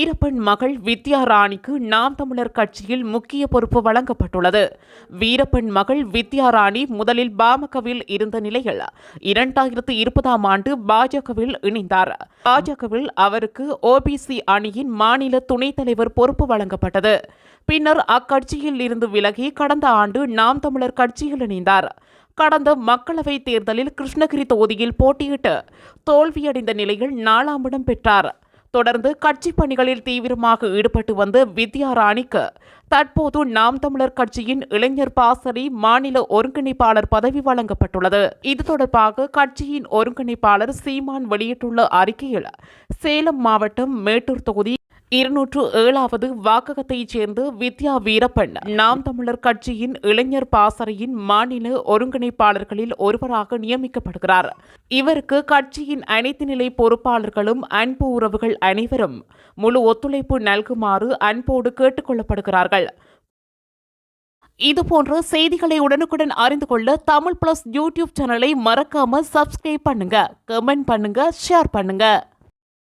வீரப்பன் மகள் வித்யா ராணிக்கு நாம் தமிழர் கட்சியில் முக்கிய பொறுப்பு வழங்கப்பட்டுள்ளது. வீரப்பன் மகள் வித்யா ராணி முதலில் பாமகவில் இருந்த நிலையில் 2020ஆம் ஆண்டு பாஜகவில் இணைந்தார். பாஜகவில் அவருக்கு ஓபிசி அணியின் மாநில துணைத் தலைவர் பொறுப்பு வழங்கப்பட்டது. பின்னர் அக்கட்சியில் இருந்து விலகி கடந்த ஆண்டு நாம் தமிழர் கட்சியில் இணைந்தார். கடந்த மக்களவைத் தேர்தலில் கிருஷ்ணகிரி தொகுதியில் போட்டியிட்டு தோல்வியடைந்த நிலையில் 4ஆம் இடம் பெற்றார். தொடர்ந்து கட்சி பணிகளில் தீவிரமாக ஈடுபட்டு வந்த வித்யா ராணிக்கு தற்போது நாம் தமிழர் கட்சியின் இளைஞர் பாசறை மாநில ஒருங்கிணைப்பாளர் பதவி வழங்கப்பட்டுள்ளது. இது தொடர்பாக கட்சியின் ஒருங்கிணைப்பாளர் சீமான் வெளியிட்டுள்ள அறிக்கையில், சேலம் மாவட்டம் மேட்டூர் தொகுதி 207வது வாக்ககத்தைச் சேர்ந்த வித்யா வீரப்பன் நாம் தமிழர் கட்சியின் இளைஞர் பாசறையின் மாநில ஒருங்கிணைப்பாளர்களில் ஒருவராக நியமிக்கப்படுகிறார். இவருக்கு கட்சியின் அனைத்து நிலை பொறுப்பாளர்களும் அன்பு உறவுகள் அனைவரும் முழு ஒத்துழைப்பு நல்குமாறு அன்போடு கேட்டுக் கொள்ளப்படுகிறார்கள். இதுபோன்ற செய்திகளை உடனுக்குடன் அறிந்து கொள்ள தமிழ் பிளஸ் யூடியூப் சேனலை மறக்காம சப்ஸ்கிரைப் பண்ணுங்க, கமெண்ட் பண்ணுங்க, ஷேர் பண்ணுங்க.